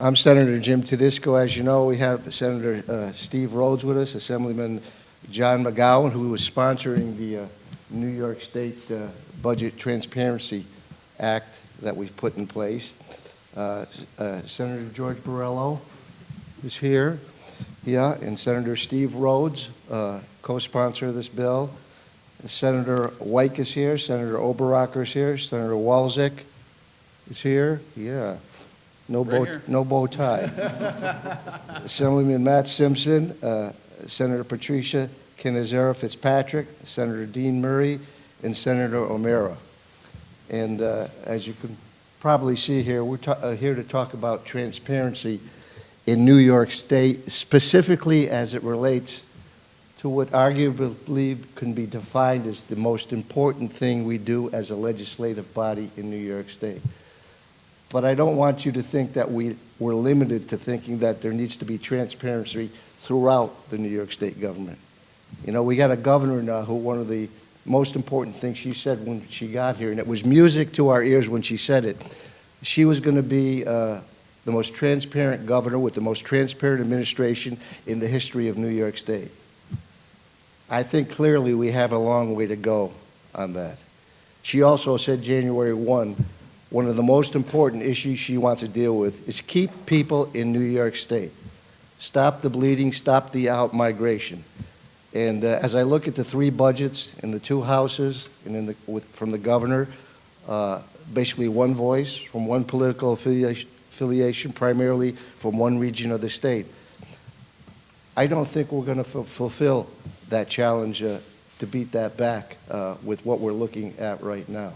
I'm Senator Jim Tedisco. As you know, we have Senator Steve Rhodes with us, Assemblyman John McGowan, who was sponsoring the New York State Budget Transparency Act that we put in place. Senator George Borrello is here, and Senator Steve Rhodes, co-sponsor of this bill. Senator Wyke is here, Senator Oberacker is here, Senator Walczyk is here, no bow tie. Assemblyman Matt Simpson, Senator Patricia Canizera Fitzpatrick, Senator Dean Murray, and Senator O'Meara. And as you can probably see here, we're here to talk about transparency in New York State, specifically as it relates to what arguably can be defined as the most important thing we do as a legislative body in New York State. But I don't want you to think that we're limited to thinking that there needs to be transparency throughout the New York State government. You know, we got a governor now who one of the most important things she said when she got here, and it was music to our ears when she said it, she was going to be the most transparent governor with the most transparent administration in the history of New York State. I think clearly we have a long way to go on that. She also said January 1, one of the most important issues she wants to deal with is keep people in New York State. Stop the bleeding, stop the out-migration. And as I look at the three budgets in the two houses and from the governor, basically one voice from one political affiliation, primarily from one region of the state, I don't think we're going to fulfill that challenge to beat that back with what we're looking at right now.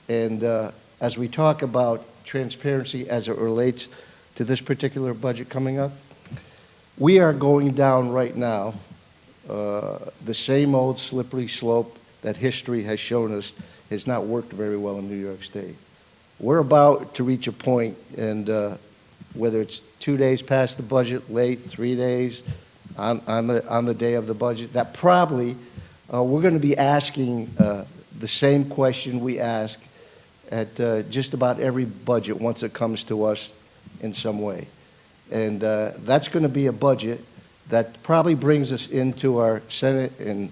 And as we talk about transparency as it relates to this particular budget coming up, we are going down right now the same old slippery slope that history has shown us has not worked very well in New York State. We're about to reach a point, and whether it's 2 days past the budget, late, 3 days, on the day of the budget, that probably we're going to be asking the same question we ask at just about every budget once it comes to us in some way. And that's going to be a budget that probably brings us into our Senate and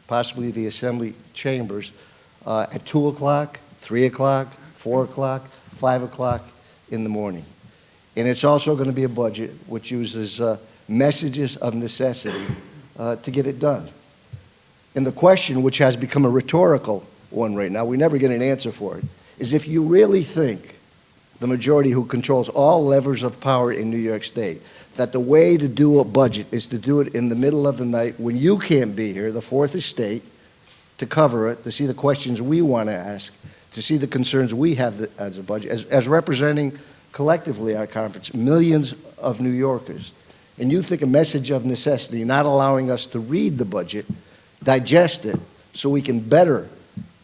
possibly the Assembly chambers at 2 o'clock, 3 o'clock, 4 o'clock, 5 o'clock in the morning. And it's also going to be a budget which uses messages of necessity to get it done. And the question, which has become a rhetorical one right now, we never get an answer for it, is if you really think, the majority who controls all levers of power in New York State, that the way to do a budget is to do it in the middle of the night when you can't be here, the fourth estate, to cover it, to see the questions we want to ask, to see the concerns we have as a budget, as representing collectively our conference, millions of New Yorkers. And you think a message of necessity, not allowing us to read the budget, digest it, so we can better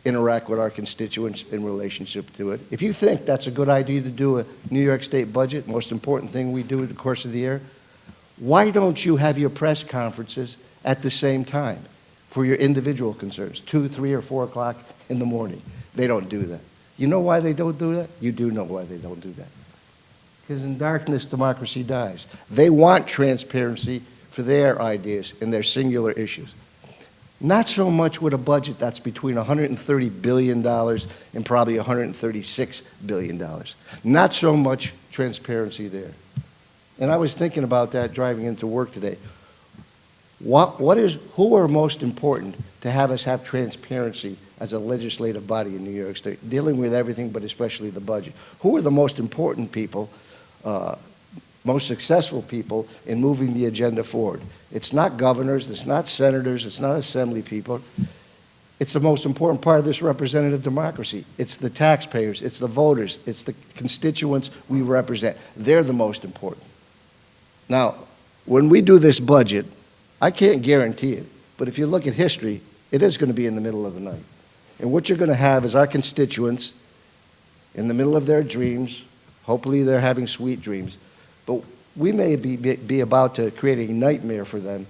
interact with our constituents in relationship to it. If you think that's a good idea to do a New York State budget, most important thing we do in the course of the year, why don't you have your press conferences at the same time for your individual concerns, 2, 3, or 4 o'clock in the morning? They don't do that. You know why they don't do that? You do know why they don't do that. Because in darkness, democracy dies. They want transparency for their ideas and their singular issues. Not so much with a budget that's between $130 billion and probably $136 billion. Not so much transparency there. And I was thinking about that driving into work today. Who are most important to have us have transparency as a legislative body in New York State, dealing with everything but especially the budget? Who are the most important people, most successful people in moving the agenda forward? It's not governors, it's not senators, it's not assembly people. It's the most important part of this representative democracy. It's the taxpayers, it's the voters, it's the constituents we represent. They're the most important. Now, when we do this budget, I can't guarantee it, but if you look at history, it is going to be in the middle of the night. And what you're going to have is our constituents in the middle of their dreams. Hopefully they're having sweet dreams. But we may be about to create a nightmare for them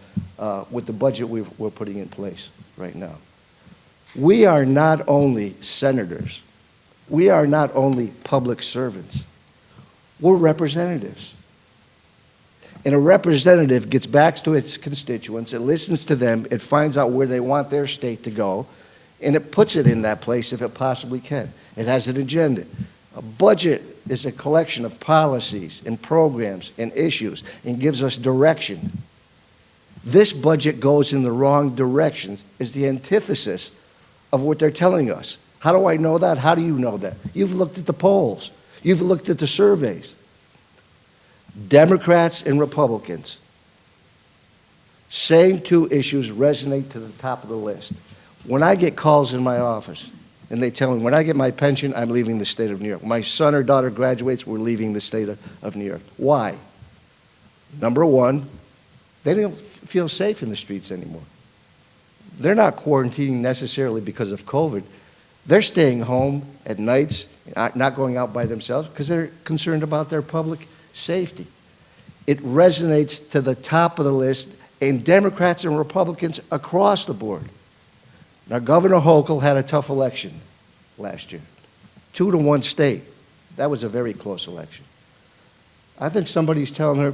with the budget we're putting in place right now. We are not only senators. We are not only public servants. We're representatives. And a representative gets back to its constituents, it listens to them, it finds out where they want their state to go, and it puts it in that place if it possibly can. It has an agenda. A budget is a collection of policies and programs and issues and gives us direction. This budget goes in the wrong directions, is the antithesis of what they're telling us. How do I know that? How do you know that? You've looked at the polls. You've looked at the surveys. Democrats and Republicans, same two issues resonate to the top of the list. When I get calls in my office and they tell me, when I get my pension, I'm leaving the state of New York. When my son or daughter graduates, we're leaving the state of New York. Why? Number one, they don't feel safe in the streets anymore. They're not quarantining necessarily because of COVID. They're staying home at nights, not going out by themselves because they're concerned about their public safety. It resonates to the top of the list in Democrats and Republicans across the board. Now, Governor Hochul had a tough election last year. 2-1 state. That was a very close election. I think somebody's telling her,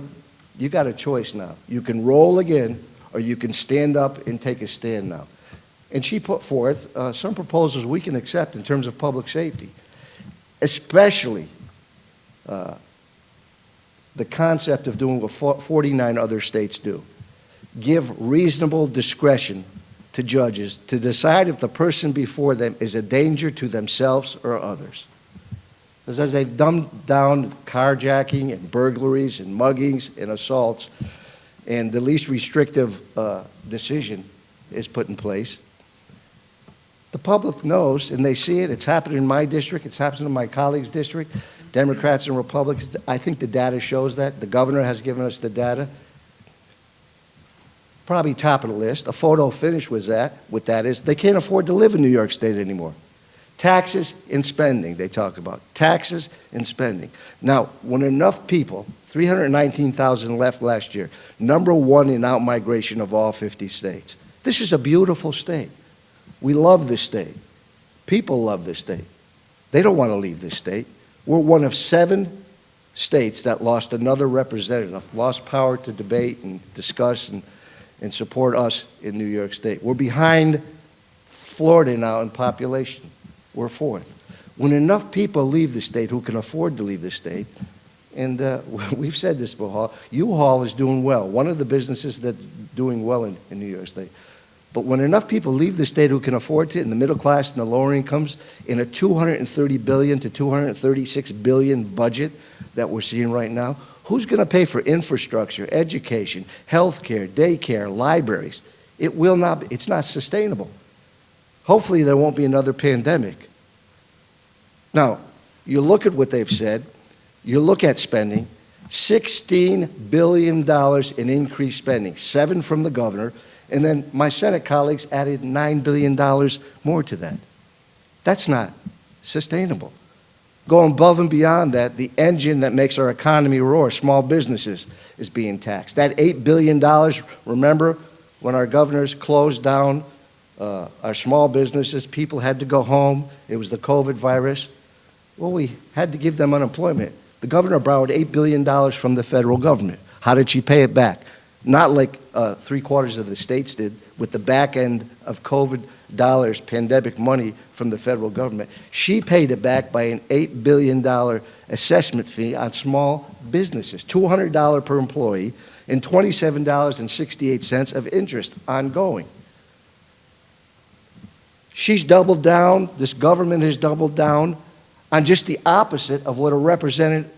you got a choice now. You can roll again, or you can stand up and take a stand now. And she put forth some proposals we can accept in terms of public safety, especially the concept of doing what 49 other states do. Give reasonable discretion to judges to decide if the person before them is a danger to themselves or others. Because as they've dumbed down carjacking and burglaries and muggings and assaults, and the least restrictive decision is put in place, the public knows and they see it. It's happening in my district. It's happening in my colleagues' district, Democrats and Republicans. I think the data shows that. The governor has given us the data. Probably top of the list. A photo finish was that. What that is, they can't afford to live in New York State anymore. Taxes and spending, they talk about. Taxes and spending. Now, when enough people, 319,000 left last year, #1 in out-migration of all 50 states. This is a beautiful state. We love this state. People love this state. They don't want to leave this state. We're one of 7 states that lost another representative, lost power to debate and discuss and support us in New York State. We're behind Florida now in population. We're 4th. When enough people leave the state who can afford to leave the state, and we've said this before, U-Haul is doing well, one of the businesses that's doing well in New York State. But when enough people leave the state who can afford to, in the middle class and the lower incomes, in a $230 billion to $236 billion budget that we're seeing right now, who's going to pay for infrastructure, education, health care, daycare, libraries? It will not, it's not sustainable. Hopefully there won't be another pandemic. Now, you look at what they've said, you look at spending, $16 billion in increased spending, 7 from the governor, and then my Senate colleagues added $9 billion more to that. That's not sustainable. Going above and beyond that, the engine that makes our economy roar, small businesses, is being taxed. That $8 billion, remember when our governors closed down our small businesses, people had to go home, it was the COVID virus. Well, we had to give them unemployment. The governor borrowed $8 billion from the federal government. How did she pay it back? Not like 3/4 of the states did with the back end of COVID dollars, pandemic money from the federal government. She paid it back by an $8 billion assessment fee on small businesses, $200 per employee, and $27.68 of interest ongoing. She's doubled down, this government has doubled down on just the opposite of what a representative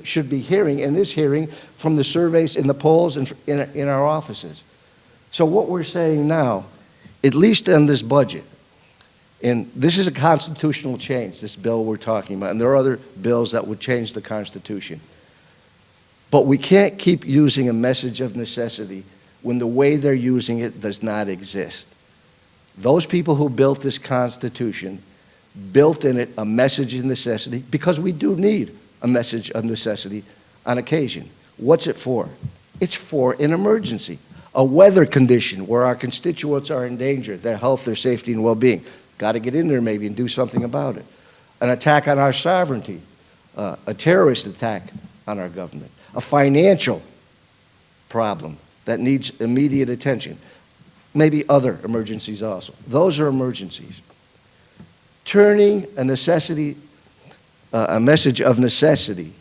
should be hearing and is hearing from the surveys and the polls and in our offices. So what we're saying now, at least on this budget, and this is a constitutional change, this bill we're talking about, and there are other bills that would change the Constitution. But we can't keep using a message of necessity when the way they're using it does not exist. Those people who built this Constitution built in it a message of necessity because we do need a message of necessity on occasion. What's it for? It's for an emergency, a weather condition where our constituents are in danger, their health, their safety, and well-being. Got to get in there maybe and do something about it. An attack on our sovereignty, a terrorist attack on our government, a financial problem that needs immediate attention, maybe other emergencies also. Those are emergencies. Turning a message of necessity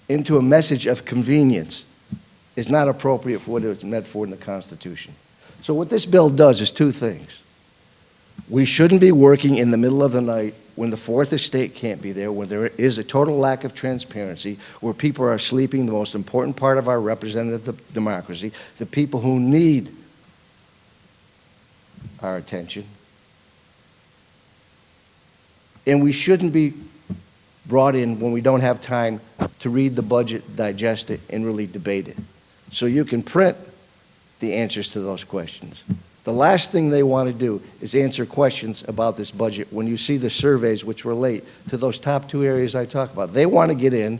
into a message of convenience is not appropriate for what it was meant for in the Constitution. So what this bill does is two things. We shouldn't be working in the middle of the night when the Fourth Estate can't be there, when there is a total lack of transparency, where people are sleeping, the most important part of our representative democracy, the people who need our attention. And we shouldn't be brought in when we don't have time to read the budget, digest it, and really debate it. So you can print the answers to those questions. The last thing they want to do is answer questions about this budget when you see the surveys which relate to those top two areas I talked about. They want to get in,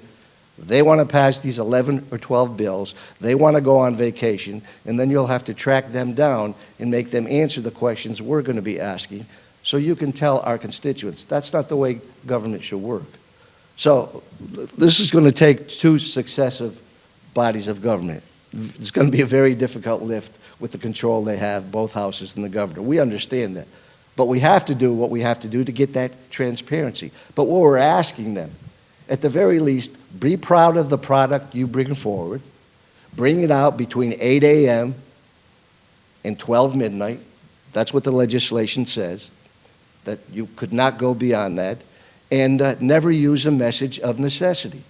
they want to pass these 11 or 12 bills, they want to go on vacation, and then you'll have to track them down and make them answer the questions we're going to be asking so you can tell our constituents that's not the way government should work. So this is going to take two successive bodies of government. It's going to be a very difficult lift with the control they have, both houses and the governor. We understand that. But we have to do what we have to do to get that transparency. But what we're asking them, at the very least, be proud of the product you bring forward, bring it out between 8 a.m. and 12 midnight. That's what the legislation says, that you could not go beyond that, and never use a message of necessity.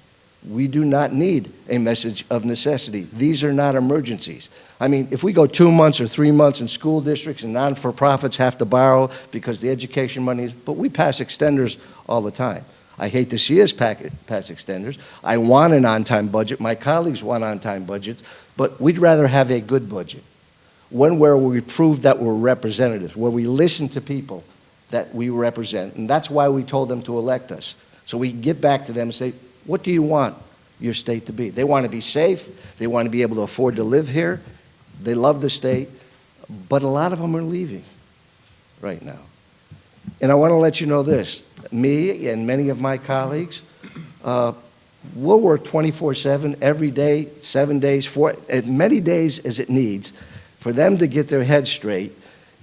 We do not need a message of necessity. These are not emergencies. I mean, if we go 2 months or 3 months and school districts and non-for-profits have to borrow because the education money is, but we pass extenders all the time. I hate to see us pass extenders. I want an on-time budget. My colleagues want on-time budgets, but we'd rather have a good budget. One where we prove that we're representatives, where we listen to people that we represent, and that's why we told them to elect us. So we can get back to them and say, what do you want your state to be? They want to be safe. They want to be able to afford to live here. They love the state. But a lot of them are leaving right now. And I want to let you know this. Me and many of my colleagues, we'll work 24/7 every day, 7 days, as many days as it needs for them to get their heads straight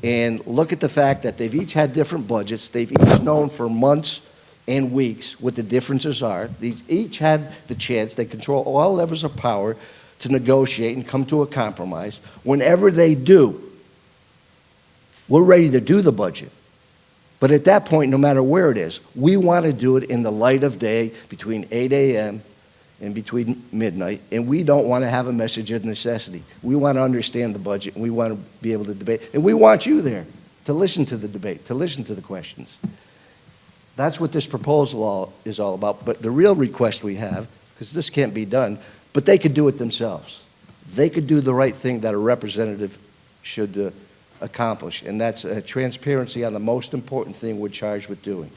and look at the fact that they've each had different budgets. They've each known for months and weeks what the differences are. These each had the chance, they control all levers of power to negotiate and come to a compromise. Whenever they do, we're ready to do the budget. But at that point, no matter where it is, we want to do it in the light of day between 8 a.m. and between midnight, and we don't want to have a message of necessity. We want to understand the budget, and we want to be able to debate, and we want you there to listen to the debate, to listen to the questions. That's what this proposal is all about. But the real request we have, because this can't be done, but they could do it themselves. They could do the right thing that a representative should accomplish, and that's transparency on the most important thing we're charged with doing.